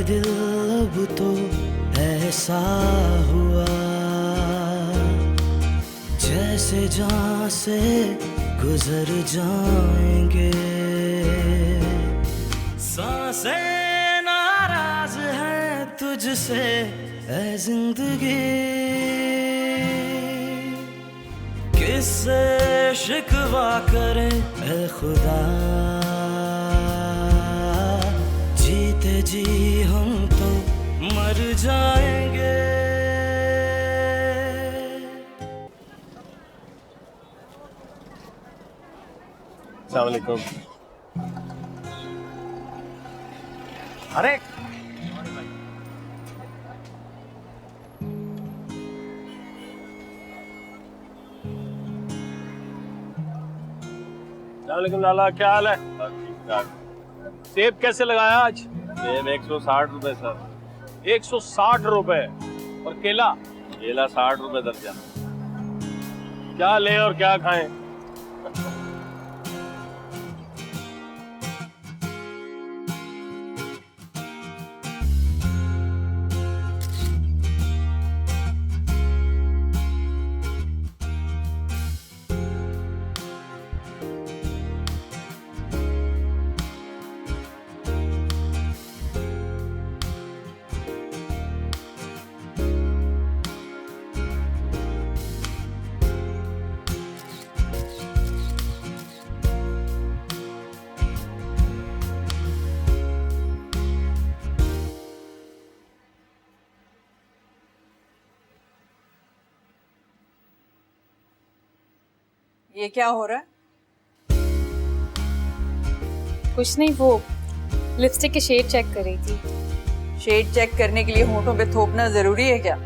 दिल अब तो ऐसा हुआ जैसे जान से गुजर जाएंगे। सांसें नाराज है तुझसे ऐ जिंदगी, किससे शिकवा करे ऐ खुदा। जीते जी हम तो मर जाएंगे। अस्सलाम वालेकुम। अरे अस्सलाम लाला, क्या हाल है? ठीक ठाक। सेब कैसे लगाया आज? सेब 160 रुपए सर। 160 रुपए। और केला? केला 60 रुपए दर्जन। क्या ले और क्या खाएं? ये क्या हो रहा है? कुछ नहीं, वो लिपस्टिक के शेड चेक कर रही थी। शेड चेक करने के लिए होठों पे थोपना जरूरी है क्या?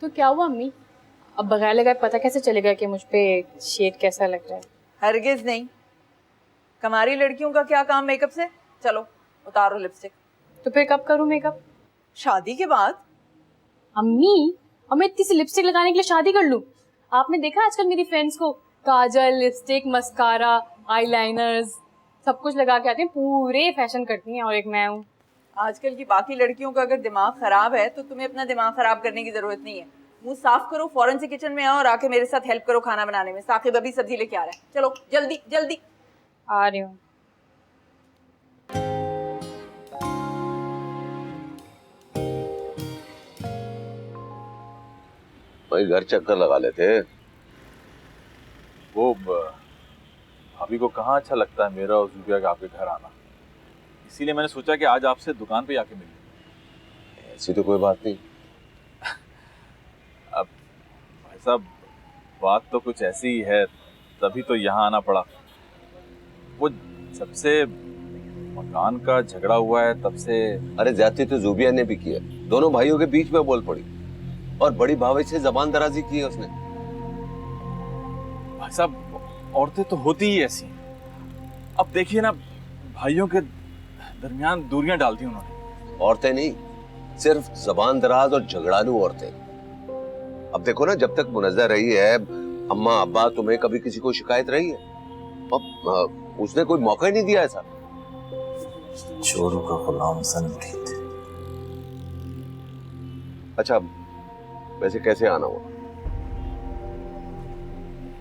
तो क्या हुआ अम्मी? अब बगैर लगाए पता कैसे चलेगा कि मुझ पे शेड कैसा लग रहा है? हरगिज नहीं। कमारी लड़कियों का क्या काम मेकअप से? चलो उतारो लिपस्टिक। तो फिर कब करूँ मेकअप? शादी के बाद। अम्मी, और मैं इतनी सी लिपस्टिक लगाने के लिए शादी कर लूँ? आपने देखा आजकल मेरी फ्रेंड्स को काजल, लिपस्टिक, मस्कारा, आईलाइनर्स सब कुछ लगा के आती हैं, पूरे फैशन करती हैं, और एक मैं हूँ। आजकल की बाकी लड़कियों का अगर दिमाग खराब है तो तुम्हें अपना दिमाग खराब करने की जरूरत नहीं है। मुंह साफ करो, फौरन से किचन में आओ और आके मेरे साथ हेल्प करो खाना बनाने में। साकिब अभी सब्जी लेके आ रहा है। चलो जल्दी जल्दी। आ रही हूँ। भाई घर चक्कर लगा लेते। वो भाभी को कहाँ अच्छा लगता है मेरा और जुबिया का आपके घर आना, इसीलिए मैंने सोचा कि आज आपसे दुकान पे आके मिलूं। ऐसी तो कोई बात नहीं। अब भाई साहब, बात तो कुछ ऐसी ही है, तभी तो यहाँ आना पड़ा। वो जब से मकान का झगड़ा हुआ है तब से। अरे ज्यादती तो जुबिया ने भी किया, दोनों भाइयों के बीच में बोल पड़ी और बड़ी भाभी से जबान दराजी की है उसने। भाई साहब, औरतें तो होती ही ऐसी हैं। अब देखिए ना, भाइयों के दरमियान दूरियां डालती उन्होंने। औरतें नहीं, सिर्फ जबान दराज और झगड़ालू औरतें। अब देखो ना, जब तक मुनज़्ज़ा रही है अम्मा अब्बा, तुम्हें कभी किसी को शिकायत रही है? अब उसने कोई मौका ही नहीं दिया ऐसा। चोरों का गुलाम ज़नप्रीत। अच्छा, वैसे कैसे आना हुआ?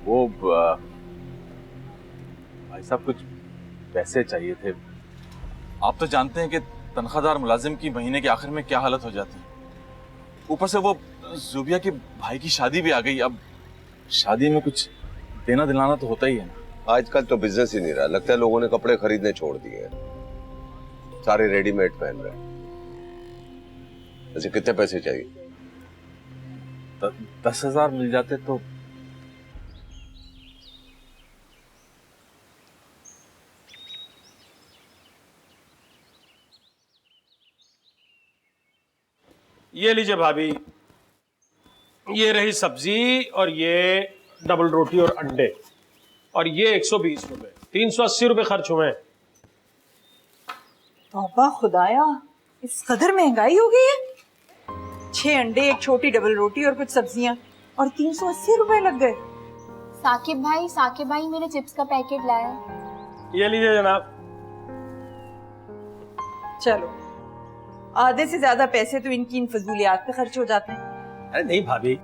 वो भाई साहब, कुछ पैसे चाहिए थे। आप तो जानते हैं कि तनख्वाहदार मुलाजिम की महीने के आखिर में क्या हालत हो जाती है। ऊपर से वो जुबिया के भाई की शादी भी आ गई। अब शादी में कुछ देना दिलाना तो होता ही है ना। आजकल तो बिजनेस ही नहीं रहा, लगता है लोगों ने कपड़े खरीदने छोड़ दिए हैं, सारे रेडीमेड पहन रहे हैं। वैसे कितने पैसे चाहिए? 10,000 मिल जाते तो। ये लीजिए भाभी, ये रही सब्जी और ये डबल रोटी और अंडे, और ये 120 रुपए, 380 रुपए खर्च हुए हैं। तौबा खुदाया, इस कदर महंगाई हो गई है। 6 अंडे, एक छोटी डबल रोटी और कुछ सब्जियां, और 380 रुपए लग गए। साकिब भाई मेरे चिप्स का पैकेट लाया। ये लीजिए जनाब। चलो, आधे से ज्यादा पैसे तो इनकी इन फजूलियात पे खर्च हो जाते हैं। अरे नहीं भाभी,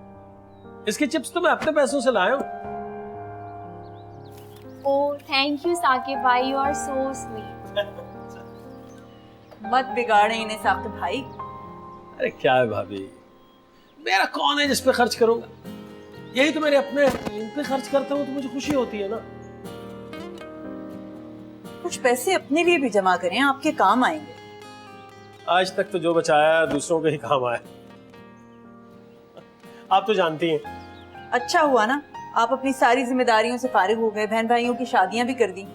इसके चिप्स तो मैं अपने पैसों से लाया हूँ। ओह थैंक यू साकिब भाई, यू आर सो स्वीट। मत बिगाड़े इन्हें साकिब भाई। अरे क्या है भाभी, मेरा कौन है जिस पे खर्च करूंगा? यही तो मेरे अपने, इन पे खर्च करता हूँ तो मुझे खुशी होती है ना। कुछ पैसे अपने लिए भी जमा करें, आपके काम आएंगे। आज तक तो जो बचाया दूसरों के ही काम आया। आप तो जानती हैं। अच्छा हुआ ना, आप अपनी सारी जिम्मेदारियों से फारिग हो गए, बहन भाइयों की शादियां भी कर दी,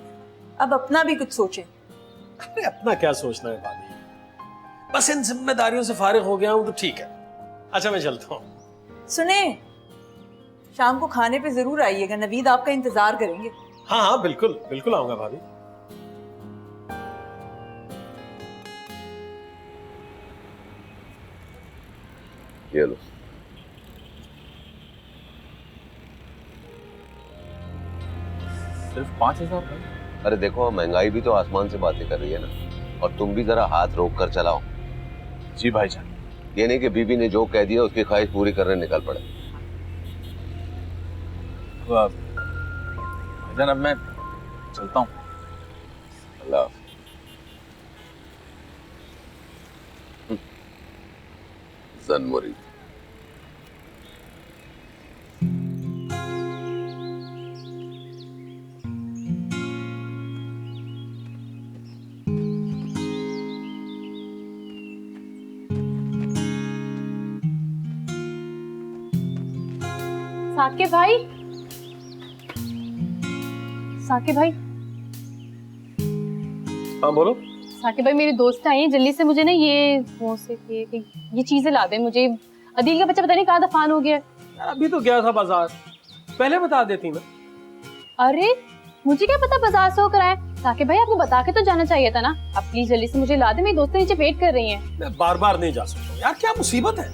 अब अपना भी कुछ सोचें। अरे अपना क्या सोचना है भाभी, बस इन जिम्मेदारियों से फारिग हो गया हूँ तो ठीक है। अच्छा मैं चलता हूँ। सुने, शाम को खाने पे जरूर आइएगा, नवीद आपका इंतजार करेंगे। हाँ हाँ बिल्कुल बिल्कुल आऊंगा भाभी। ये लो। सिर्फ 5,000 भाई? अरे देखो, महंगाई भी तो आसमान से बातें कर रही है ना, और तुम भी जरा हाथ रोक कर चलाओ। जी भाईजान। ये नहीं कि बीबी ने जो कह दिया उसकी ख्वाहिश पूरी करने निकल पड़े। भाईजान अब मैं चलता हूँ। अल्लाह हाफ़िज़। जन मुरीद। साकिब भाई, साकिब भाई, हाँ बोलो। साकिब भाई मेरी दोस्त आई है, जल्दी से मुझे ना ये चीजें ला दे मुझे। अदील का बच्चा पता नहीं कहाँ दफान हो गया है। अभी तो गया था बाजार, पहले बता देती ना। अरे मुझे क्या पता बाजार से होकर आए। साकिब भाई आपको बता के तो जाना चाहिए था ना। आप प्लीज जल्दी से मुझे ला दे, मेरी दोस्तें नीचे वेट कर रही हैं। मैं बार बार नहीं जा सकता यार, क्या मुसीबत है।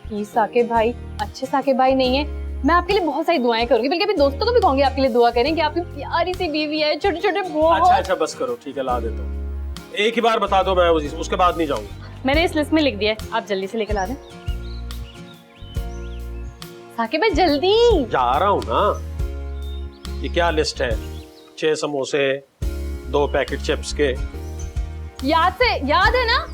प्लीज साकिब भाई, अच्छे साकिब भाई नहीं है। मैं आपके लिए बहुत सारी दुआएं करूंगी, बल्कि अपने दोस्तों को भी कहूंगी आपके लिए दुआ करें कि आपकी प्यारी सी बीवी है, छोटे छोटे बहुत। अच्छा बस करो, ठीक है ला देता हूँ। एक ही बार बता दो, मैं उसके बाद नहीं जाऊंगा। मैंने इस लिस्ट में लिख दिया है, आप जल्दी से लेकर ला दें। साकिब भाई जल्दी। जा रहा हूँ ना। ये क्या लिस्ट है? 6 समोसे, 2 पैकेट चिप्स के। याद है ना?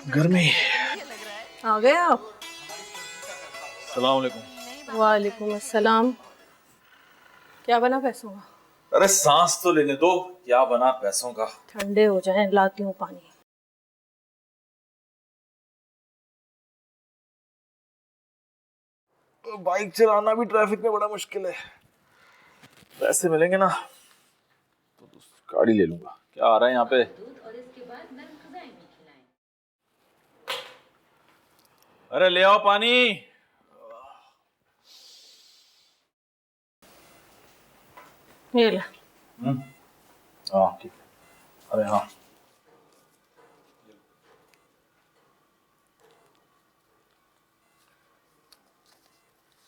गर्मी। आ गए आप? सलाम अलैकुम। वालेकुम अस्सलाम। क्या बना पैसों का? अरे सांस तो लेने दो, क्या बना पैसों का। ठंडे हो जाएं, लाती हूँ पानी। बाइक चलाना भी ट्रैफिक में बड़ा मुश्किल है। पैसे मिलेंगे ना तो गाड़ी ले लूंगा। क्या आ रहा है यहाँ पे? अरे ले आओ पानी। ये ले। हाँ ठीक है। अरे हाँ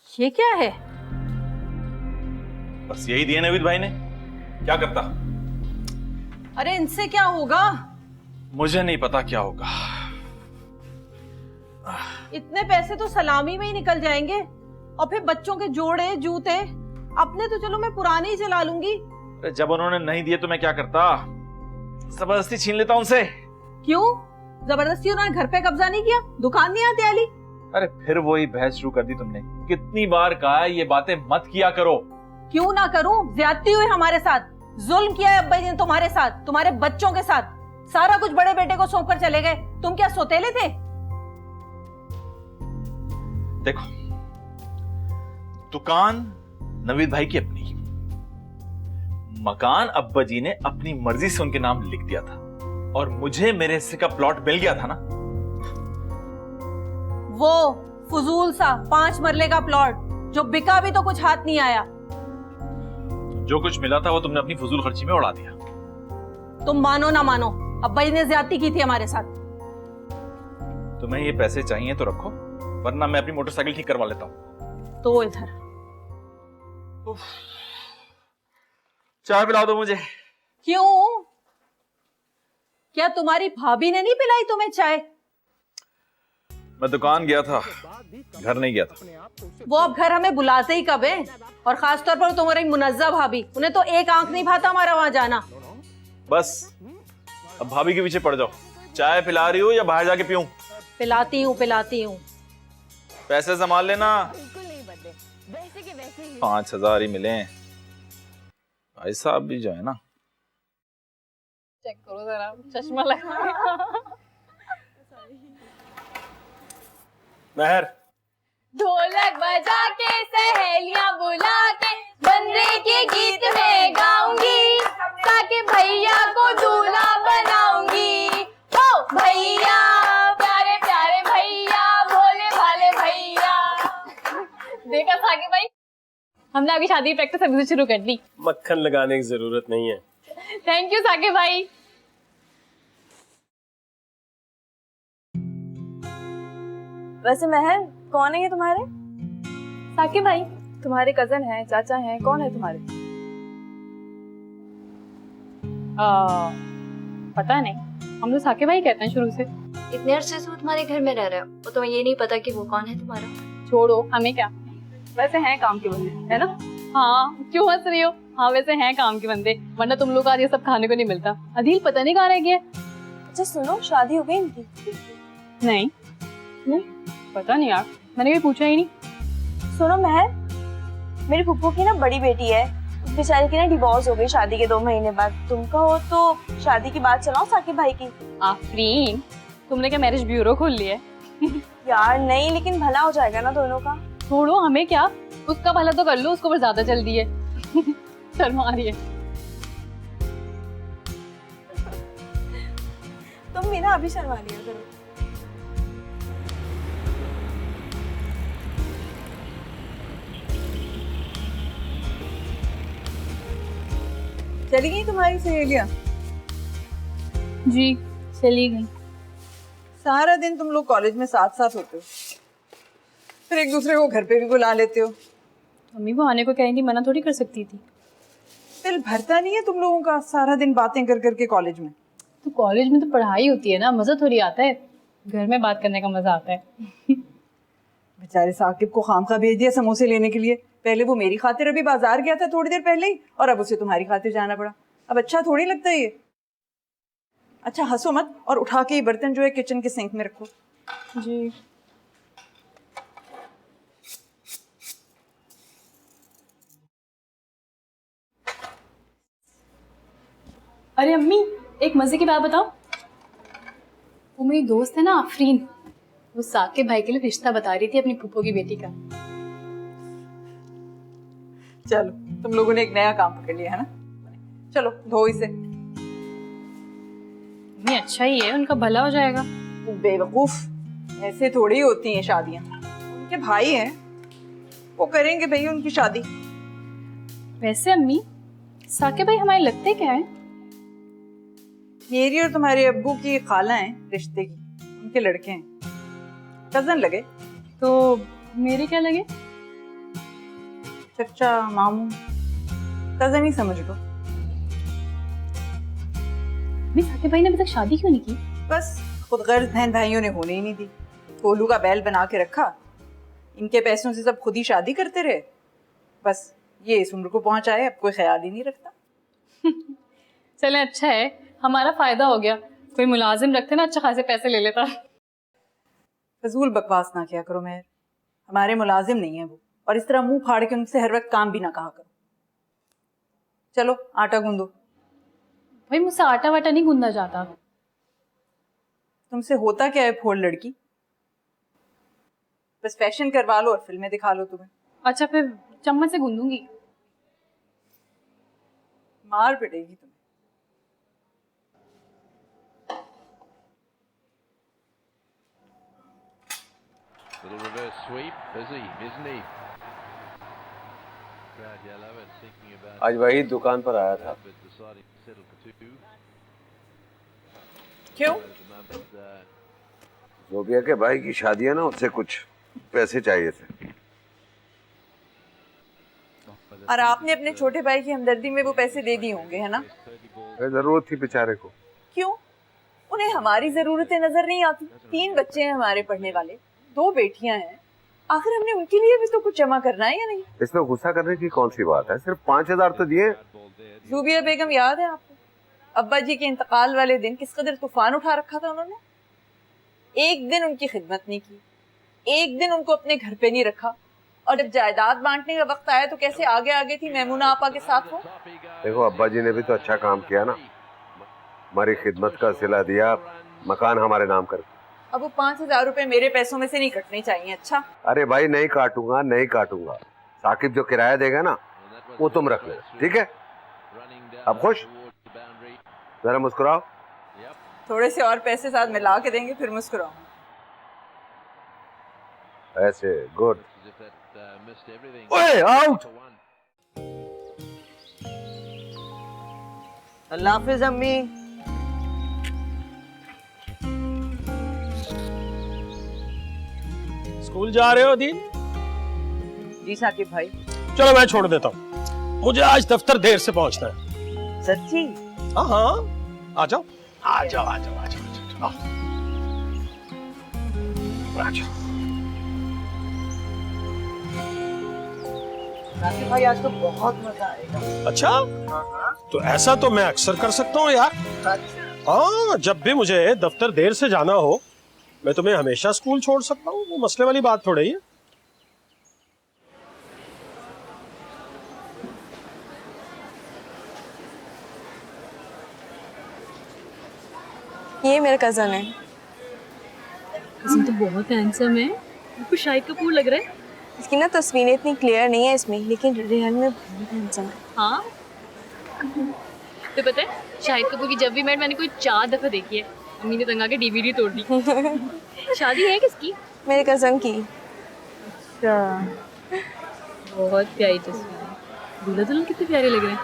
ये क्या है? बस यही दिए नवीद भाई ने, क्या करता? अरे इनसे क्या होगा? मुझे नहीं पता क्या होगा। इतने पैसे तो सलामी में ही निकल जाएंगे, और फिर बच्चों के जोड़े जूते। अपने तो चलो मैं पुराने ही चला लूंगी। अरे जब उन्होंने नहीं दिए तो मैं क्या करता? जबरदस्ती छीन लेता उनसे। क्यों जबरदस्ती? उन्होंने घर पे कब्जा नहीं किया, दुकान नहीं आती आली? अरे फिर वही बहस शुरू कर दी तुमने। कितनी बार कहा है ये बातें मत किया करो। क्यों ना करूं? ज्यादती हुई हमारे साथ, जुल्म किया है अब्बा जी ने तुम्हारे साथ, तुम्हारे बच्चों के साथ। सारा कुछ बड़े बेटे को सौंप कर चले गए। तुम क्या सोतेले थे? देखो, दुकान नवीद भाई की अपनी, मकान अब्बा जी ने अपनी मर्जी से उनके नाम लिख दिया था, और मुझे मेरे हिस्से का प्लॉट मिल गया था ना। वो फजूल सा 5 मरले का प्लॉट जो बिका भी तो कुछ हाथ नहीं आया। जो कुछ मिला था वो तुमने अपनी फजूल खर्ची में उड़ा दिया। तुम मानो ना मानो, अब्बा जी ने ज्यादती की थी हमारे साथ। तुम्हें ये पैसे चाहिए तो रखो, वरना मैं अपनी मोटरसाइकिल ठीक करवा लेता हूँ। तो इधर चाय पिला दो मुझे। क्यों? क्या तुम्हारी भाभी ने नहीं पिलाई तुम्हें चाय? मैं दुकान गया था, घर नहीं गया था। वो अब घर हमें बुलाते ही कब है? और खास तौर पर तुम्हारी मुनज्जा भाभी, उन्हें तो एक आंख नहीं भाता हमारा वहां जाना। बस अब भाभी के पीछे पड़ जाओ। चाय पिला रही हो या बाहर जाके पीऊं? पिलाती हूँ पिलाती हूँ। पैसे संभाल लेना। 5,000 ही मिले। भाई साहब भी जो है ना। चेक करो जरा, चश्मा लगा। महर, ढोलक बजा के सहेलियां बुला के बंदे के गीत में गाऊंगी, ताकि भैया को दूल्हा बनाऊंगी। ओ भैया प्यारे प्यारे भैया, भोले भाले भैया। देखा साकिब भाई, हमने अभी शादी की प्रैक्टिस अभी से शुरू कर दी। मक्खन लगाने की जरूरत नहीं है। थैंक यू साकिब भाई। वैसे महर कौन है ये तुम्हारे? साकिब भाई तुम्हारे कजन है, चाचा हैं, कौन है तुम्हारे? पता नहीं, हम लोग साकिब भाई कहते हैं शुरू से। इतने अरसे से वो तुम्हारे घर में रह रहा है, वो तुम्हें ये नहीं पता कि वो कौन है तुम्हारा? छोड़ो, हमें क्या। वैसे हैं काम के बंदे, है ना? हाँ, क्यों हंस रही हो? हाँ वैसे हैं काम के बंदे, वरना तुम लोग का ये सब खाने को नहीं मिलता। अदील पता नहीं कहाँ रह गया। अच्छा सुनो, शादी हो गई इनकी? नहीं नहीं, पता नहीं यार, मैंने कभी पूछा ही नहीं। सुनो महर, मेरी फुप्पू की ना बड़ी बेटी है, उस बेचारी की ना डिवोर्स हो गई शादी के 2 महीने बाद। तुम कहो तो शादी की बात चलाओ साकिब भाई की। आफरीन, तुमने क्या मैरिज ब्यूरो खोल लिया है? यार नहीं, लेकिन भला हो जाएगा ना दोनों का। छोड़ो, हमें क्या, उसका भला तो कर लो, उसको पर ज्यादा जल्दी है। शर्म आ रही है। तुम भी ना अभी शर्मा लिया करो। चली गई तुम्हारी सहेलियां? जी चली गई। सारा दिन तुम लोग कॉलेज में साथ साथ होते हो, फिर एक दूसरे को घर पे भी बुला लेते हो। मम्मी वो आने को कहीं थी, मना थोड़ी कर सकती थी। दिल भरता नहीं है तुम लोगों का सारा दिन बातें कर करके कॉलेज में? तो कॉलेज में तो पढ़ाई होती है ना, मजा थोड़ी आता है। घर में बात करने का मजा आता है। बेचारे साकिब को खामखा भेज दिया समोसे लेने के लिए। पहले वो मेरी खातिर अभी बाजार गया था थोड़ी देर पहले ही, और अब उसे तुम्हारी खातिर जाना पड़ा। अब अच्छा थोड़ी लगता है ये। अच्छा हंसो मत, और उठा के ये बर्तन जो है किचन के सिंक में रखो। जी। अरे अम्मी, एक मजे की बात बताओ। वो मेरी दोस्त है ना आफरीन, वो साकिब भाई के लिए रिश्ता बता रही थी अपनी फूफो की बेटी का। चलो तुम लोगों ने एक नया काम पकड़ लिया है ना। चलो धो इसे। नहीं अच्छा ही है, उनका भला हो जाएगा। बेवकूफ, ऐसे थोड़ी होती हैं शादियां। उनके भाई हैं, वो करेंगे भाई उनकी शादी। वैसे अम्मी, साकिब भाई हमारे लगते क्या है? मेरी और तुम्हारे अब्बू की खाला हैं रिश्ते की, उनके लड़के हैं, कजन लगे। तो मेरे क्या लगे? चचा मामू, कजन ही समझ लो। साकिब भाई ने अभी तक शादी क्यों नहीं की? बस खुद गर्ज बहन भाइयों ने होने ही नहीं दी, कोलू का बैल बना के रखा। इनके पैसों से सब खुद ही शादी करते रहे, बस ये इस उम्र को पहुंचाए, अब कोई ख्याल ही नहीं रखता। चले अच्छा है, हमारा फायदा हो गया। कोई मुलाजिम रखते ना, अच्छा खासे पैसे ले लेता। फजूल बकवास ना किया करो मेहर, हमारे मुलाजिम नहीं है वो, और इस तरह मुंह फाड़ के उनसे हर वक्त काम भी ना कहा करो। चलो आटा गूंदो। भाई मुझसे आटा वाटा नहीं गूंदा जाता। तुमसे होता क्या है फोड़ लड़की, बस फैशन करवा लो और फिल्में दिखा लो तुम्हें। अच्छा फिर चम्मच से गूंदूंगी। मार पिटेगी तुम्हें। आज वही दुकान पर आया था। क्यों? जोबिया के भाई की शादी है ना, उससे कुछ पैसे चाहिए थे। और आपने अपने छोटे भाई की हमदर्दी में वो पैसे दे दिए होंगे, है ना? जरूरत थी बेचारे को। क्यों? उन्हें हमारी जरूरतें नजर नहीं आती? 3 बच्चे हैं हमारे पढ़ने वाले, 2 बेटियां हैं, आखिर हमने उनके लिए भी तो कुछ जमा करना है या नहीं? इसमें गुस्सा करने की कौन सी बात है? सिर्फ 5,000 तो दिए। ज़ुबिया बेगम याद है आपको? अब्बा जी के इंतकाल वाले दिन किस कदर तूफान उठा रखा था उन्होंने। एक दिन उनकी खिदमत नहीं की, एक दिन उनको अपने घर पे नहीं रखा, और जब जायदाद बांटने का वक्त आया तो कैसे आगे आगे थी मैमूना आपा के साथ वो। देखो अब्बा जी ने भी तो अच्छा काम किया ना, हमारी खिदमत का सिला दिया, मकान हमारे नाम कर। अब वो 5,000 रुपए मेरे पैसों में से नहीं कटने चाहिए। अच्छा अरे भाई नहीं काटूंगा, नहीं काटूंगा। साकिब जो किराया देगा ना वो तुम रख लेना, ठीक है? अब खुश? जरा मुस्कुराओ। थोड़े से और पैसे साथ मिला के देंगे फिर मुस्कुराऊं। ऐसे गुड। ओए आउट। अल्लाह हाफिज अम्मी। स्कूल जा रहे हो दीन? जी साकिब भाई। चलो मैं छोड़ देता हूँ, मुझे आज दफ्तर देर से पहुंचना है। सच्ची? हाँ हाँ, आ जाओ आ जाओ आ जाओ आ जाओ, आ जाओ। साकिब भाई आज तो बहुत मजा आएगा। अच्छा, तो ऐसा तो मैं अक्सर कर सकता हूँ यार। हाँ, जब भी मुझे दफ्तर देर से जाना हो मैं तुम्हें हमेशा स्कूल छोड़ सकता हूँ, वो मसले वाली बात थोड़ी है। ये मेरा कजन है। कज़न तो बहुत हैंडसम है, बिल्कुल शाहिद कपूर लग रहा है। इसकी ना तस्वीरें इतनी क्लियर नहीं है इसमें, लेकिन रियल में बहुत हैंडसम है। हाँ, तो पता है शाहिद कपूर की जब भी मैंने कोई 4 दफा देखी है। अम्मी ने तंगा के डीवीडी तोड़ दी। शादी है किसकी? मेरे कजन की। अच्छा, बहुत प्यारी तस्वीर है। दूल्हा दुल्हन कितने प्यारे लग रहे हैं।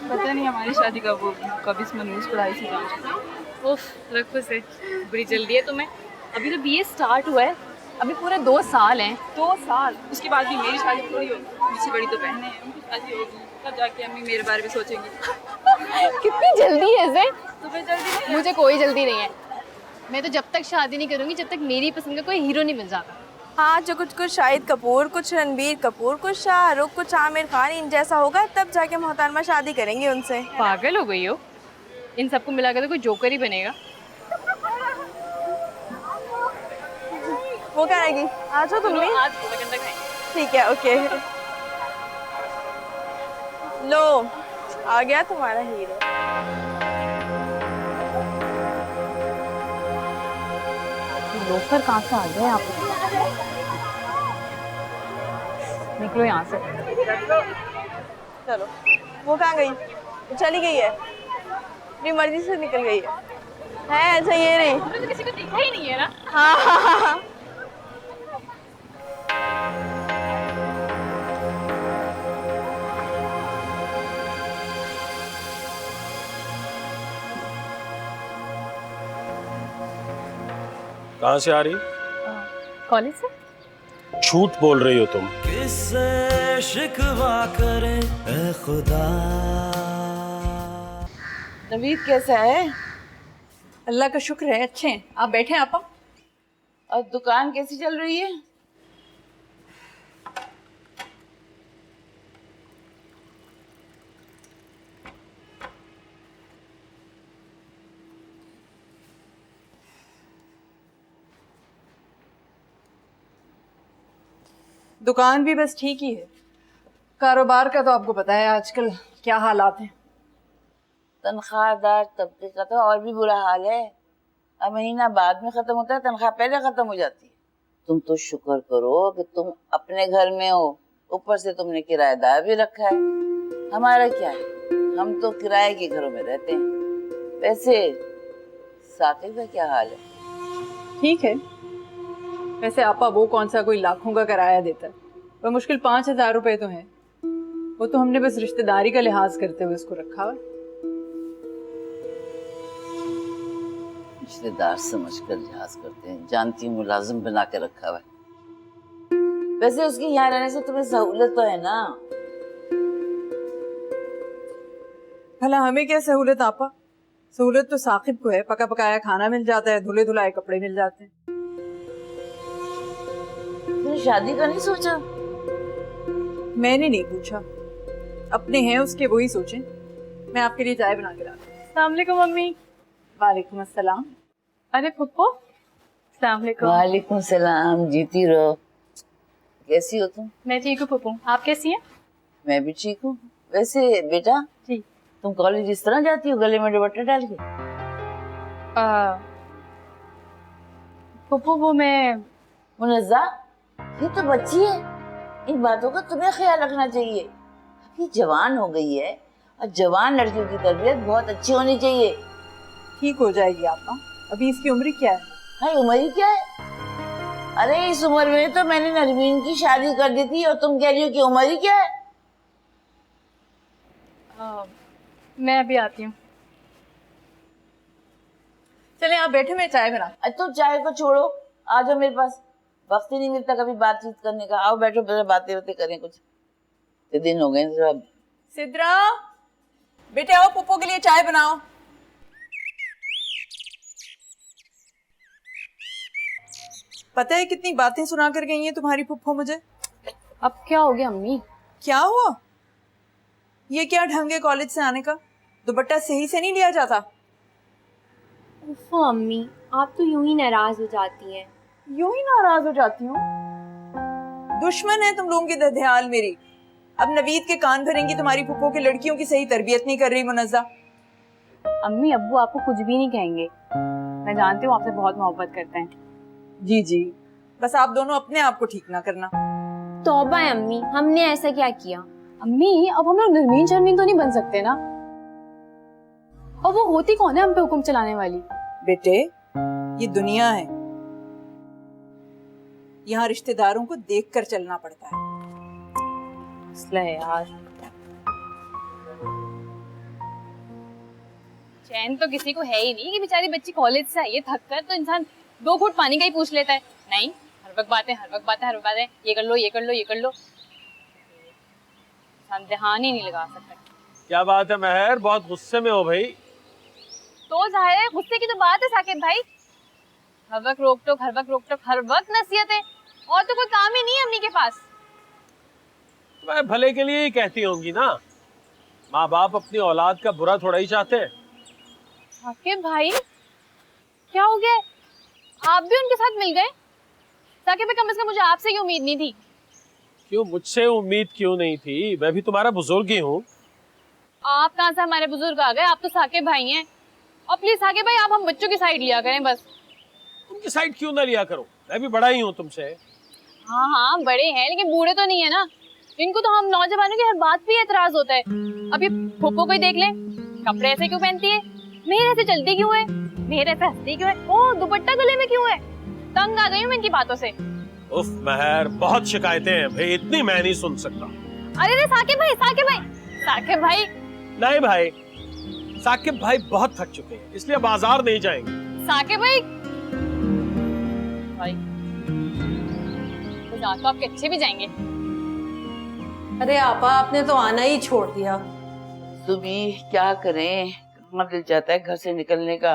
पता नहीं हमारी शादी कब इस मनूस पढ़ाई से जान। उफ, रखो से बड़ी जल्दी है तुम्हें। अभी तो बीए स्टार्ट हुआ है, अभी पूरे 2 साल हैं। 2 साल, उसके बाद भी मेरी शादी थोड़ी होगी। मुझसे बड़ी तो बहनें हैं, उनकी शादी होगी, तब जाके अम्मी मेरे बारे में सोचेंगी। कितनी जल्दी है इसे? तुम्हें जल्दी नहीं? मुझे कोई जल्दी नहीं है। मैं तो जब तक शादी नहीं करूंगी जब तक मेरी पसंद का कोई हीरो नहीं मिल जाता। हाँ, जो कुछ शाहिद कपूर, कुछ रणबीर कपूर, कुछ शाहरुख, कुछ आमिर खान, इन जैसा होगा तब जाके मोहतरमा शादी करेंगे उनसे। पागल हो गई हो? इन सबको मिलाकर तो कोई जोकर ही बनेगा। वो क्या रहेगी? आ जाओ तुम भी। आज गोलगंडा खाएंगे। ठीक है, ओके। लो, आ गया तुम्हारा हीरो। लोफर कहाँ से आ गए आप? निकलो यहाँ से। चलो, वो कहाँ गई? वो चली गई है, अपनी मर्जी से निकल गई है। अच्छा ये रही। हमने तो किसी को देखा ही नहीं है ना। हाँ हाँ हाँ हाँ। कहाँ से आ रही? कॉलेज से। झूठ बोल रही हो तुम। किससे शिकवा करे ए खुदा। नवीद कैसा है? अल्लाह का शुक्र है, अच्छे हैं। आप बैठे हैं आपा। और दुकान कैसी चल रही है? दुकान भी बस ठीक ही है। कारोबार का तो आपको पता है आजकल क्या हालात हैं। तनख्वाहदार तबके का तो और भी बुरा हाल है। अब महीना बाद में खत्म होता है, तनख्वाह पहले खत्म हो जाती है। तुम तो शुक्र करो कि तुम अपने घर में हो, ऊपर से तुमने किराएदार भी रखा है। हमारा क्या है, हम तो किराए के घरों में रहते हैं। वैसे साकिब का क्या हाल है? ठीक है। वैसे आपा वो कौन सा कोई लाखों का किराया देता है, वह मुश्किल 5,000 रुपए तो है। वो तो हमने बस रिश्तेदारी का लिहाज करते हुए उसको रखा हुआ। रिश्तेदार समझकर लिहाज करते हैं, जानती हूँ मुलाजिम बना के रखा हुआ है। वैसे उसके यहाँ रहने से तुम्हें सहूलत तो है ना। भला हमें क्या सहूलत आपा? सहूलत तो साकिब को है, पका पकाया खाना मिल जाता है, धुले धुलाए कपड़े मिल जाते हैं। तुमने शादी का नहीं सोचा? मैंने नहीं पूछा, अपने हैं उसके वही सोचें। मैं आपके लिए चाय बना के लाती हूँ। अस्सलाम वालेकुम मम्मी। वालेकुम अस्सलाम। अरे फुप्पो, अस्सलाम वालेकुम। वालेकुम सलाम, जीती रहो। कैसी हो तुम? मैं ठीक हूँ फुप्पो, आप कैसी हैं? मैं भी ठीक हूँ। वैसे बेटा, जी। तुम कॉलेज इस तरह जाती हो, गले में दुपट्टा डाल के? फुप्पो वो मैं मुनज़्ज़ा, ये तो बच्ची है, इन बातों का तुम्हें ख्याल रखना चाहिए। अब ये जवान हो गई है और जवान लड़कियों की तरबियत बहुत अच्छी होनी चाहिए। ठीक हो जाएगी आपा, अभी इसकी उम्र क्या है? हाँ, उम्र ही क्या है? अरे इस उम्र में तो मैंने नरमीन की शादी कर दी थी और तुम कह रही हो कि उम्र ही क्या है? मैं अभी आती हूँ। चले आप बैठे, मैं चाय बना। तो चाय को छोड़ो, आ जाओ मेरे पास, वक्त ही नहीं मिलता कभी बातचीत करने का। आओ बैठो, पहले बातें होते करें, कुछ इतने दिन हो गए सब। सिद्रा, बेटे आओ, पुप्पो के लिए चाय बनाओ। पता है कितनी बातें सुना कर गई हैं तुम्हारी पुप्पो मुझे। अब क्या हो गया अम्मी? क्या हुआ? ये क्या ढंग है कॉलेज से आने का? दुपट्टा सही से नहीं लिया जाता? उफ़ो अम्मी, आप तो यूं ही नाराज हो जाती हैं। यूं ही नाराज हो जाती हूँ? दुश्मन है तुम लोगों की दधियाल मेरी। अब नवीद के कान भरेंगी तुम्हारी पुप्पो की लड़कियों की सही तरबियत नहीं कर रही मुनज़्ज़ा। अम्मी अब्बू आपको कुछ भी नहीं कहेंगे, मैं जानती हूँ आपसे बहुत मोहब्बत करते हैं। जी जी, बस आप दोनों अपने आप को ठीक ना करना। तौबा है अम्मी, हमने ऐसा क्या किया? अम्मी अब हम लोग नरमीन शर्मीन तो नहीं बन सकते ना। और वो होती कौन है हम पे हुक्म चलाने वाली? बेटे, ये दुनिया है, यहाँ रिश्तेदारों को देखकर चलना पड़ता है। मसला है यार। चैन तो किसी को है ही नहीं कि बेचारी बच्ची कॉलेज से आई है थक कर, तो इंसान 2 घूंट पानी का ही पूछ लेता है। नहीं, हर वक्त बातें, हर वक्त बातें, हर वक्त बातें, ये कर लो, ये कर लो, ये कर लो। इंसान ध्यान ही नहीं लगा सकता। क्या बात है महर, बहुत गुस्से में हो भाई? तो जाहिर है गुस्से की तो बात है साकिब भाई। हर वक्त रोक टोक, हर वक्त रोक टोक, हर वक्त नसीहतें, और तो कोई काम ही नहीं है अम्मी के पास। मैं भले के लिए ही कहती होंगी ना, माँ बाप अपनी औलाद का बुरा थोड़ा ही चाहते हैं। साकिब भाई क्या हो गया? आप भी उनके साथ मिल गए? साकिब भाई कम से कम मुझे आपसे ये उम्मीद नहीं थी। क्यों, मुझसे उम्मीद क्यों नहीं थी? मैं भी तुम्हारा बुजुर्ग ही हूँ। आप कहाँ से हमारे बुजुर्ग आ गए? आप तो साकिब भाई हैं। और प्लीज साकिब भाई आप हम बच्चों की साइड लिया करें बस। उनकी साइड क्यों ना लिया करो, मैं भी बड़ा ही हूँ तुमसे। हाँ हाँ बड़े हैं, लेकिन बूढ़े तो नहीं है ना। इनको तो हम नौजवानों की हर बात पे एतराज होता है। अब ये फूफो को ही देख ले, कपड़े ऐसे क्यों पहनती है, मेहर ऐसे चलती क्यों है, मेहर ऐसे हंसती क्यों है, ओ दुपट्टा गले में क्यों है। तंग आ गई हूँ मैं इनकी बातों से। उफ महर, बहुत शिकायतें हैं भाई, इतनी मैं नहीं सुन सकता। अरे साकिब भाई, साकिब भाई, साकिब भाई। नहीं भाई, साकिब भाई बहुत थक चुके हैं, इसलिए बाजार नहीं जाएंगे। साकिब भाई, भाई तो आपके अच्छे भी जाएंगे। अरे आपा, आपने तो आना ही छोड़ दिया। सुबी क्या करें, कहाँ दिल चाहता है घर से निकलने का।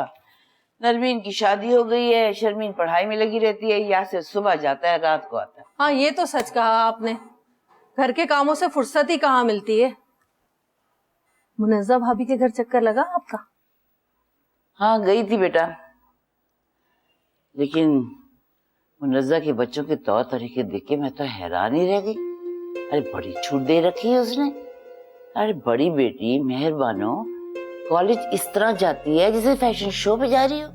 नरमीन की शादी हो गई है, शर्मीन पढ़ाई में लगी रहती है, यहाँ से सुबह जाता है रात को आता है। हाँ ये तो सच कहा आपने, घर के कामों से फुर्सत ही कहाँ मिलती है। मुनज़्ज़ा भाभी के घर चक्कर लगा आपका? हाँ गई थी बेटा, लेकिन मुनज़्ज़ा के बच्चों के तौर तरीके देख के मैं तो हैरान ही रह गई। अरे बड़ी छूट दे रखी है उसने। अरे बड़ी बेटी मेहरबानो कॉलेज इस तरह जाती है जैसे फैशन शो पे जा रही हो।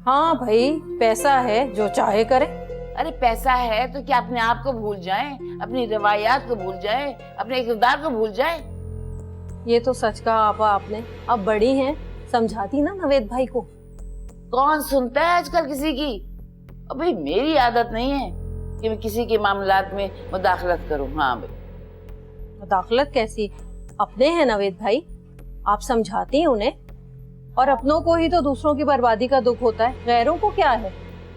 हाँ भाई, पैसा है जो चाहे करे। अरे पैसा है तो क्या अपने आप को भूल जाए, अपनी रवायात को भूल जाए, अपने किरदार को भूल जाए। ये तो सच कहा आपा आपने। अब बड़ी हैं, समझाती ना नवेद भाई को। कौन सुनता है आजकल किसी की। अबे मेरी आदत नहीं है कि मैं किसी के मामलात में मुदाखलत करूं। हाँ भाई, मुदाखलत कैसी, अपने हैं नवेद भाई, आप समझाती हैं उन्हें। और अपनों को ही तो दूसरों की बर्बादी का दुख होता है, गैरों को क्या है।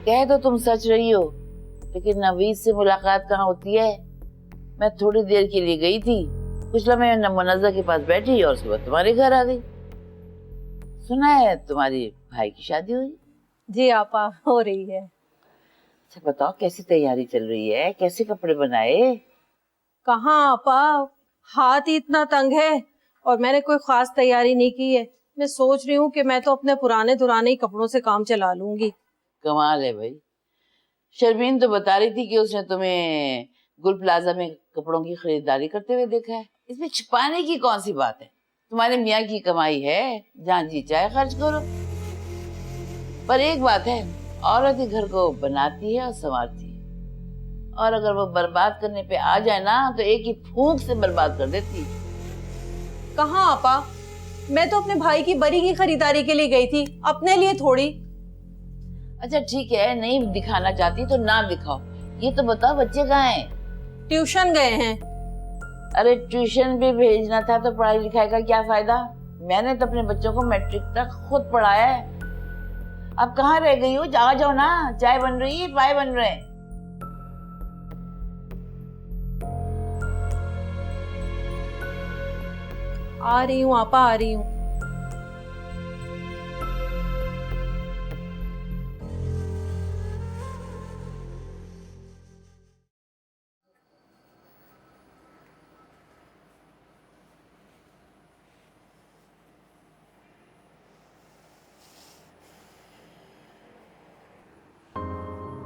कह तो तुम सच रही हो, लेकिन नवीद से मुलाकात कहाँ होती है। मैं थोड़ी देर के लिए गई थी, कुछ लम्हे मुनज़्ज़ा के पास बैठी और सुबह तुम्हारे घर आ गई। सुना है तुम्हारी भाई की शादी हुई? जी आपा, हो रही है। अच्छा बताओ, कैसी तैयारी चल रही है, कैसे कपड़े बनाए? कहाँ आपा, हाथ ही इतना तंग है और मैंने कोई खास तैयारी नहीं की है। मैं सोच रही हूँ कि मैं तो अपने पुराने दुराने ही कपड़ों से काम चला लूंगी। कमाल है भाई। शर्मीन तो बता रही थी कि उसने तुम्हें गुल प्लाजा में कपड़ों की खरीदारी करते हुए देखा है। इसमें छिपाने की कौन सी बात है? तुम्हारे मियाँ की कमाई है, जहाँ जी चाहे खर्च करो। पर एक बात है, औरत ही घर को बनाती है और संवारती है, और अगर वो बर्बाद करने पे आ जाए ना तो एक ही फूंक से बर्बाद कर देती है। कहाँ आपा, मैं तो अपने भाई की बरी की खरीदारी के लिए गई थी, अपने लिए थोड़ी। अच्छा ठीक है, नहीं दिखाना चाहती तो ना दिखाओ। ये तो बताओ बच्चे कहाँ हैं? ट्यूशन गए हैं। अरे ट्यूशन भी भेजना था तो पढ़ाई लिखाई का क्या फायदा? मैंने तो अपने बच्चों को मैट्रिक तक खुद पढ़ाया है। अब कहाँ रह गई हो? आ जाओ ना, चाय बन रही है, पाए बन रहे हैं। आ रही हूँ आपा, आ रही हूँ।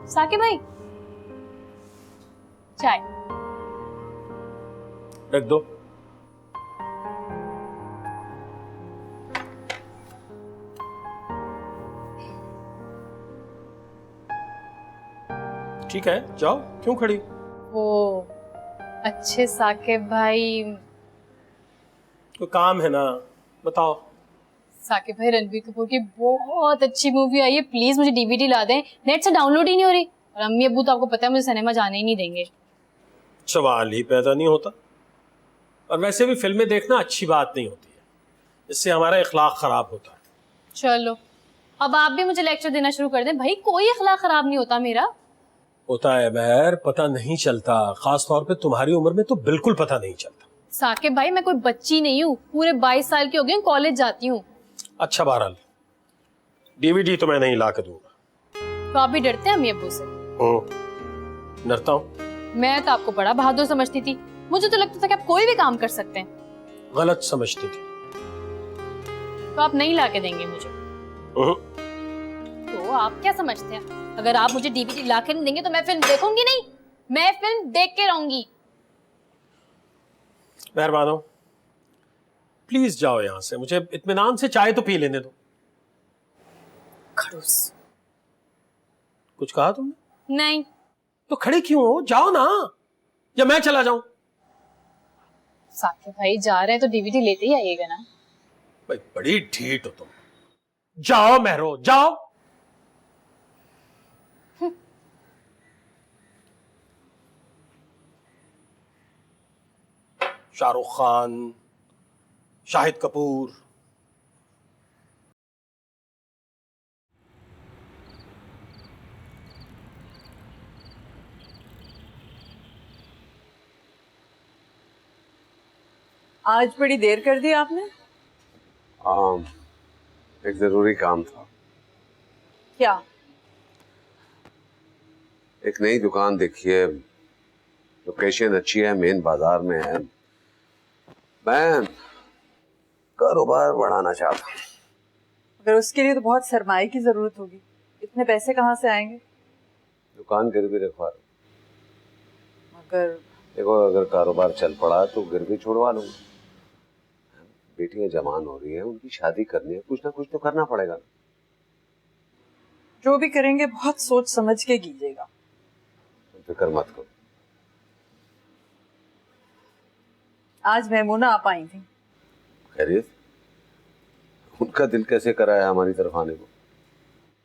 साकिब भाई, चाय रख दो। ठीक है, जाओ, क्यों खड़ी? वो अच्छे साकिब भाई, कोई काम है ना, बताओ। साकिब भाई रणबीर कपूर की बहुत अच्छी मूवी आई है, प्लीज मुझे डीवीडी ला दें, नेट से डाउनलोड ही नहीं हो रही। और अम्मी अब्बू तो आपको पता है मुझे सिनेमा जाने ही नहीं देंगे। सवाल ही पैदा नहीं होता। और वैसे भी फिल्में देखना अच्छी बात नहीं होती है, इससे हमारा इखलाक खराब होता है। चलो अब आप भी मुझे लेक्चर देना शुरू कर दें। भाई कोई इखलाक खराब नहीं होता मेरा। होता है बहर, पता नहीं चलता, खास तौर पे तुम्हारी उम्र में तो बिल्कुल पता नहीं चलता। साकिब भाई मैं कोई बच्ची नहीं हूँ, पूरे 22 साल की हो गई, कॉलेज जाती हूँ। अच्छा बहरहाल, डीवीडी तो मैं नहीं ला के दूंगा। तो आप भी डरते हैं अम्मी अब्बू से? डरता हूँ? मैं तो आपको बड़ा बहादुर समझती थी, मुझे तो लगता था कि आप कोई भी काम कर सकते हैं। गलत समझती थी। तो आप नहीं ला के देंगे मुझे? तो आप क्या समझते हैं, अगर आप मुझे डीवीडी ला के नहीं देंगे तो मैं फिल्म देखूंगी नहीं? मैं फिल्म देख के रहूंगी। मेहरबान हो, प्लीज जाओ यहाँ से, मुझे इत्मीनान से चाय तो पी लेने दो। खड़ूस। कुछ कहा तुमने? नहीं। तो खड़ी क्यों हो? जाओ ना, या मैं चला जाऊं? साकिब भाई जा रहे हैं तो डीवीडी लेते ही आइएगा ना। भाई बड़ी ढीठ हो तुम। जाओ महरो, जाओ। शाहरुख खान, शाहिद कपूर, आज बड़ी देर कर दी आपने। एक जरूरी काम था। क्या? एक नई दुकान देखी है, लोकेशन अच्छी है, मेन बाजार में है। मैं कारोबार बढ़ाना चाहता हूँ। अगर उसके लिए तो बहुत सरमाए की जरूरत होगी, इतने पैसे कहाँ से आएंगे? दुकान गिरवी रखवा रहा हूं। मगर देखो, अगर कारोबार चल पड़ा तो गिरवी छोड़वा लूंगा। बेटियां जवान हो रही हैं, उनकी शादी करनी है, कुछ ना कुछ तो करना पड़ेगा। जो भी करेंगे बहुत सोच समझ के कीजिएगा। फिक्र मत करो। आज मैमूना आप आई थी। खैरियत? उनका दिल कैसे करा है हमारी तरफ आने को?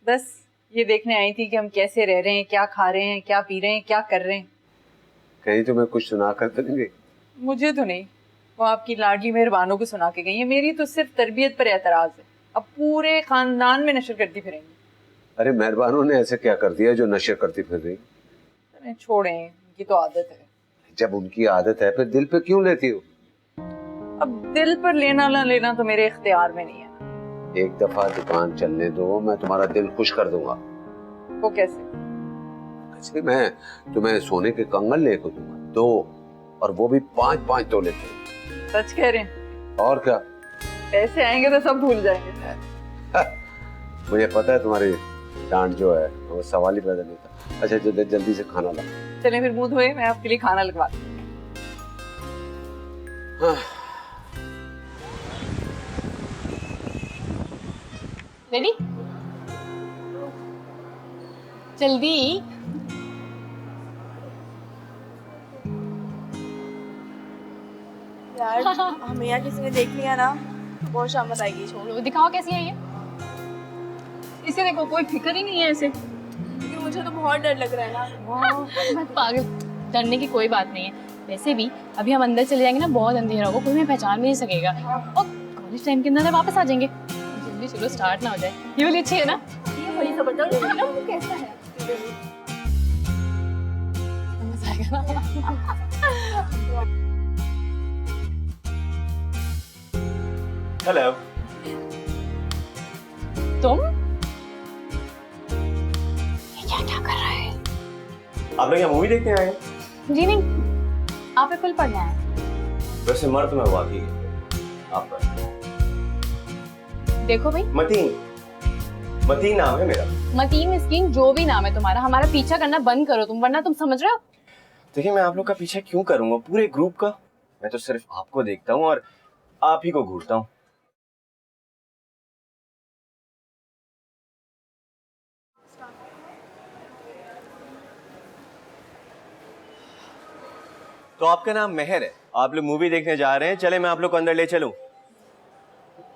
बस ये देखने आई थी कि हम कैसे रह रहे हैं, क्या खा रहे हैं, क्या पी रहे हैं, क्या कर रहे हैं। कहीं तुम्हें कुछ सुना कर तो नहीं गई? मुझे तो नहीं, वो आपकी लाडली मेहरबानों को सुना के गई है। मेरी तो सिर्फ तरबियत पर एतराज है, अब पूरे खानदान में नशर करती फिरेंगी। अरे मेहरबानों ने ऐसे क्या कर दिया जो नशर करती फिर रही? छोड़ें, इनकी तो आदत है। जब उनकी आदत है फिर दिल पे क्यों लेती हो? अब दिल पर लेना ना लेना तो मेरे इख्तियार में नहीं है। एक दफा दुकान चलने दो, मैं तुम्हारा दिल खुश कर दूंगा। वो कैसे? ऐसे मैं तुम्हें सोने के कंगन लेकर दूंगा, 2 और वो भी 5-5 तोले के। सच कह रहे हैं? और क्या, पैसे आएंगे तो सब भूल जाएंगे। मुझे पता है तुम्हारी डांट जो है वो सवाल ही पैदा नहीं था। अच्छा जल्दी से खाना ला। चलें फिर मुंह धोए, मैं आपके लिए खाना लगवा दूं। रेडी? जल्दी। यार हमें यहाँ किसी ने देख लिया ना, बहुत शामत आएगी। छोड़ो, दिखाओ कैसी है ये। इसे देखो, कोई फिक्र ही नहीं है इसे। क्योंकि मुझे तो बहुत डर लग रहा है ना। पागल, डरने की कोई बात नहीं है। वैसे भी अभी हम अंदर चले जाएंगे ना, बहुत अंधेरा होगा, कोई हमें पहचान भी नहीं सकेगा और कॉलेज टाइम के अंदर वापस आ जाएंगे। जल्दी चलो, स्टार्ट ना हो जाए। ये वाली अच्छी है ना? ये बड़ी जबरदस्त है ना, वो कैसा है? मजा आएगा ना? हेलो। तुम क्या क्या कर रहा है? आप लोग यहाँ मूवी देखने आए हैं? जी नहीं, आप फिल पढ़ना है। वैसे मर्द में हुआ कि आप देखो भाई, मतीन नाम है मेरा। मतीन मिस्कीन जो भी नाम है तुम्हारा, हमारा पीछा करना बंद करो तुम, वरना तुम समझ रहे हो। देखिए मैं आप लोग का पीछा क्यों करूंगा, पूरे ग्रुप का। मैं तो सिर्फ आपको देखता हूँ और आप ही को घूरता हूँ। तो आपका नाम मेहर है, आप लोग मूवी देखने जा रहे हैं, चले मैं आप लोग को अंदर ले चलूं।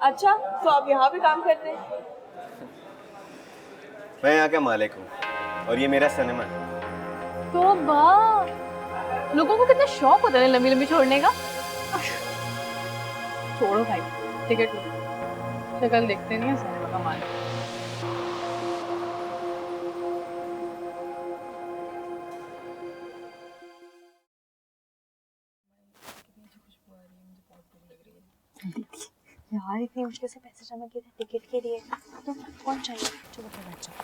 अच्छा, तो आप यहाँ पे काम करते हैं? मैं यहाँ का मालिक हूँ और ये मेरा सिनेमा है। तो वाह, लोगों को कितना शौक होता है लंबी लंबी छोड़ने का। छोड़ो भाई, टिकट लो। शक्ल देखते नहीं है सिनेमा का मालिक। यार इतनी मुश्किल से पैसे जमा किए थे टिकट के लिए, तो कौन चाहिए? चलो फिर बैठ जाओ।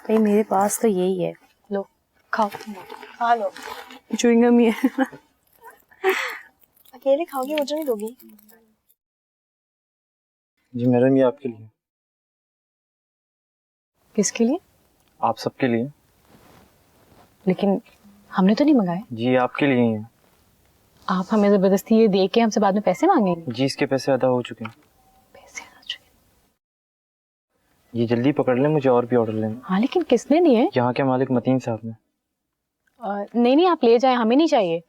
भाई मेरे पास तो यही है, लो खाओ। खा लो। च्युइंगम ही है। अकेले खाओगी, मुझे नहीं दोगी? जी मैडम, ये आपके लिए। किसके लिए? आप सबके लिए। लेकिन हमने तो नहीं मंगाए। जी आपके लिए ही है। आप हमें जबरदस्ती ये दे के हमसे बाद में पैसे मांगेंगे? जी इसके पैसे अदा हो चुके हैं। पैसे आ चुके? ये जल्दी पकड़ लें, मुझे और भी ऑर्डर लेना। हाँ लेकिन किसने दिए? यहाँ के मालिक मतीन साहब ने। नहीं नहीं, आप ले जाएं, हमें नहीं चाहिए।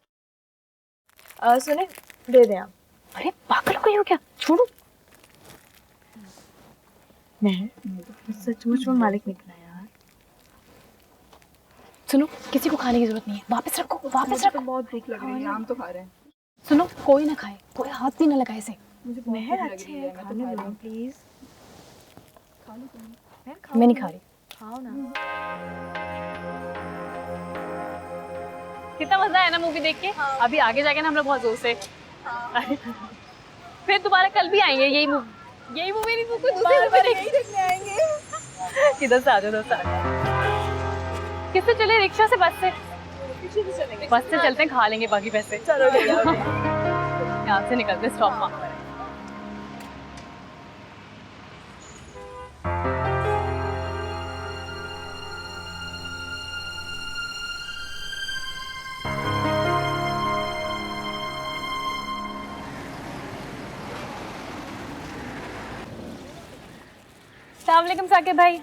सुने, दे दें आप। अरे पागल कोई हो क्या, छोड़ो। नहीं, सचमुच में मालिक निकला यार। सुनो, किसी को खाने की जरूरत नहीं है, वापस रखो, वापस रखो। बहुत भूख लग रही है, हम तो खा रहे हैं। सुनो, कोई ना खाए, कोई हाथ भी ना लगाए इसे। मेहर अच्छे है, खाने दो प्लीज। खा लो तुम। मैं नहीं खा रही। खाओ ना। कितना मजा आया ना मूवी देख के। हाँ। अभी आगे जाके ना हम लोग बहुत जोर से। हाँ। फिर दोबारा कल भी आएंगे, यही मूवी नहीं, कोई दूसरी देखने आएंगे। किधर से आ जाओ, उधर से आ जाओ। किससे चले, रिक्शा से, बस से? बस से चलते हैं, खा लेंगे बाकी पैसे। चलो यहाँ से निकलते स्टॉप वहाँ पर। अस्सलाम वालेकुम साकिब भाई।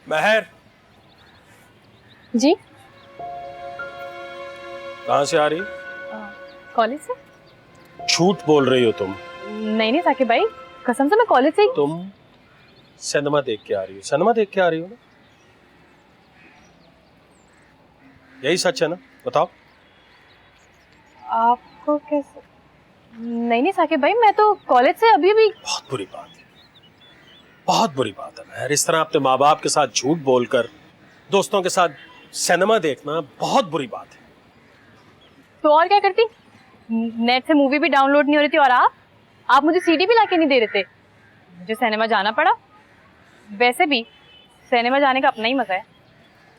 महर, जी कहाँ से आ रही? कॉलेज से। झूठ बोल रही हो तुम। नहीं साकिब भाई, कसम से मैं कॉलेज से ही। तुम सिनेमा देख के आ रही हो? सिनेमा देख के आ रही हो ना? यही सच है ना, बताओ। आपको कैसे? नहीं साकिब भाई, मैं तो कॉलेज से अभी भी। बहुत बुरी बात है, बहुत बुरी बात है महर। इस तरह अपने माँ बाप के साथ झूठ बोलकर दोस्तों के साथ सिनेमा देखना बहुत बुरी बात है। तो और क्या करती? नेट से मूवी भी डाउनलोड नहीं हो रही थी और आप मुझे सीडी भी लाके नहीं दे रहे थे। मुझे सिनेमा जाना पड़ा। वैसे भी सिनेमा जाने का अपना ही मजा है।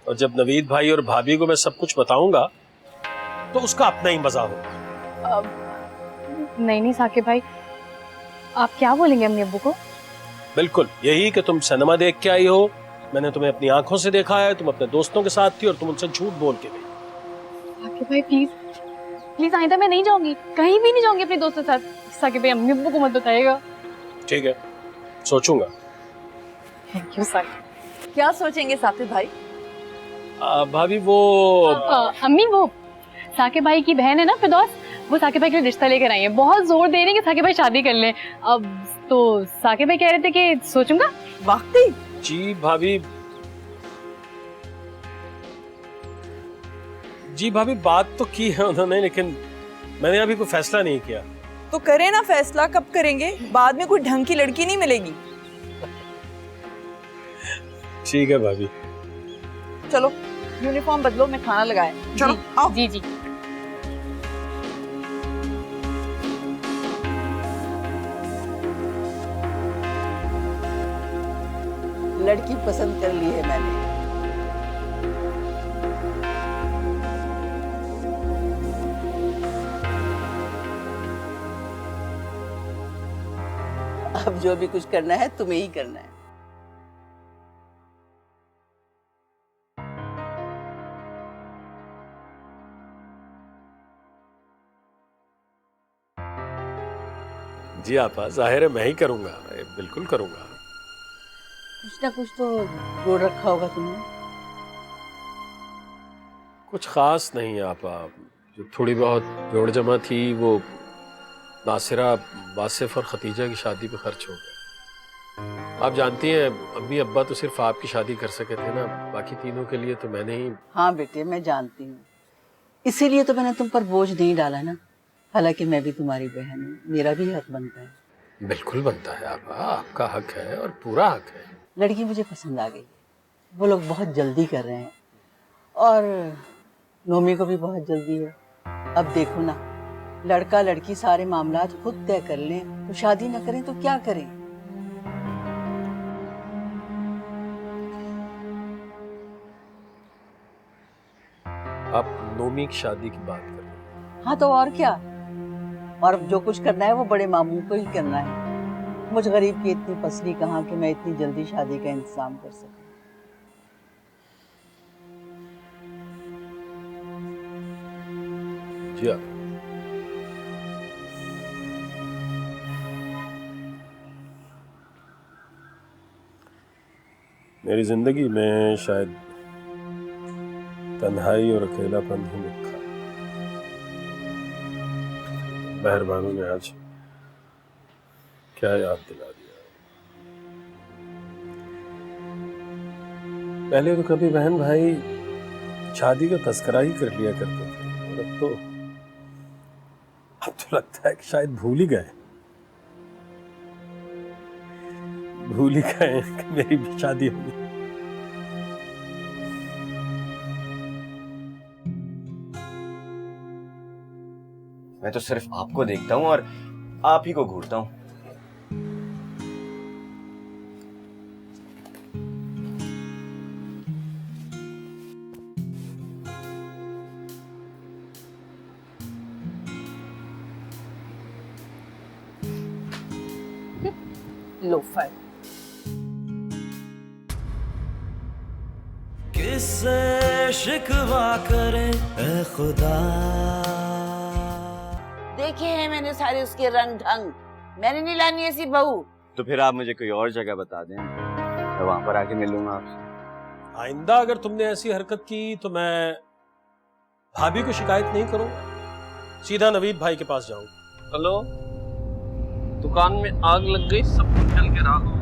और जब नवीद भाई और भाभी को मैं सब कुछ बताऊंगा तो उसका अपना ही मजा होगा। नहीं साकिब भाई, आप क्या बोलेंगे अम्मी अब्बू को? बिल्कुल यही कि तुम सिनेमा देख के आई हो, मैंने तुम्हें अपनी आंखों से देखा है, तुम अपने दोस्तों के साथ थी और तुम उनसे झूठ बोल के गई। साकिब भाई प्लीज प्लीज, आइंदा मैं नहीं जाऊंगी, कहीं भी नहीं जाऊंगी अपने दोस्तों के साथ। साकिब भाई अम्मी अब्बू को मत बताइएगा। ठीक है, सोचूंगा। Thank you Sakib. क्या सोचेंगे साकिब भाई? भाभी वो अम्मी, वो साकिब भाई की बहन है ना फिरदौस, वो साकिब भाई के लिए रिश्ता लेकर आई है। बहुत जोर दे रही है कि साकिब भाई शादी कर लें। अब तो साकिब भाई कह रहे थे कि सोचूंगा। वाकई? जी भाभी, बात तो की है उन्होंने, लेकिन मैंने अभी कोई फैसला नहीं किया। तो करें ना फैसला, कब करेंगे? बाद में कोई ढंग की लड़की नहीं मिलेगी। ठीक है भाभी। चलो यूनिफॉर्म बदलो, मैं खाना लगाए। चलो आओ। जी जी। लड़की पसंद कर ली है मैंने। अब जो भी कुछ करना है तुम्हें ही करना है। जी आपा, जाहिर है मैं ही करूंगा, बिल्कुल करूंगा। कुछ ना कुछ तो जोड़ रखा होगा तुमने। कुछ खास नहीं आपा, जो थोड़ी बहुत जोड़ जमा थी वो नासिरा, वासिफ और खतीजा की शादी पे खर्च हो गया। आप जानती हैं अम्मी अब्बा तो सिर्फ आपकी शादी कर सके थे ना, बाकी तीनों के लिए तो मैंने ही। हाँ बेटे, मैं जानती हूँ, इसीलिए तो मैंने तुम पर बोझ नहीं डाला ना। हालांकि मैं भी तुम्हारी बहन हूँ, मेरा भी हक बनता है। बिल्कुल बनता है आपा, आपका हक है और पूरा हक है। लड़की मुझे पसंद आ गई। वो लोग बहुत जल्दी कर रहे हैं और नोमी को भी बहुत जल्दी है। अब देखो ना, लड़का लड़की सारे मामलात खुद तय कर लें तो शादी न करें तो क्या करें? आप नोमी की शादी की बात कर रहे हैं? हाँ तो और क्या, और अब जो कुछ करना है वो बड़े मामू को ही करना है। मुझ गरीब की इतनी पसली कहाँ कि मैं इतनी जल्दी शादी का इंतजाम कर सकूं। जी आप। मेरी जिंदगी में शायद तन्हाई और अकेलापन ही लिखा। मेहरबानों ने आज क्या याद दिला दिया। पहले तो कभी बहन भाई शादी का तस्करा ही कर लिया करते थे, और अब तो लगता है कि शायद भूल ही गए कि मेरी भी शादी होगी। मैं तो सिर्फ आपको देखता हूँ और आप ही को घूरता हूँ। लोफर। किससे शिकवा करे ए खुदा। देखे हैं मैंने सारे उसके रंग ढंग, मैंने नहीं लानी ऐसी बहू। तो फिर आप मुझे कोई और जगह बता दें, मैं वहां पर आके मिल लूंगा आपसे। आइंदा अगर तुमने ऐसी हरकत की तो मैं भाभी को शिकायत नहीं करूंगा, सीधा नवीद भाई के पास जाऊंगा। हेलो, दुकान में आग लग गई, सब कुछ जल के राख हो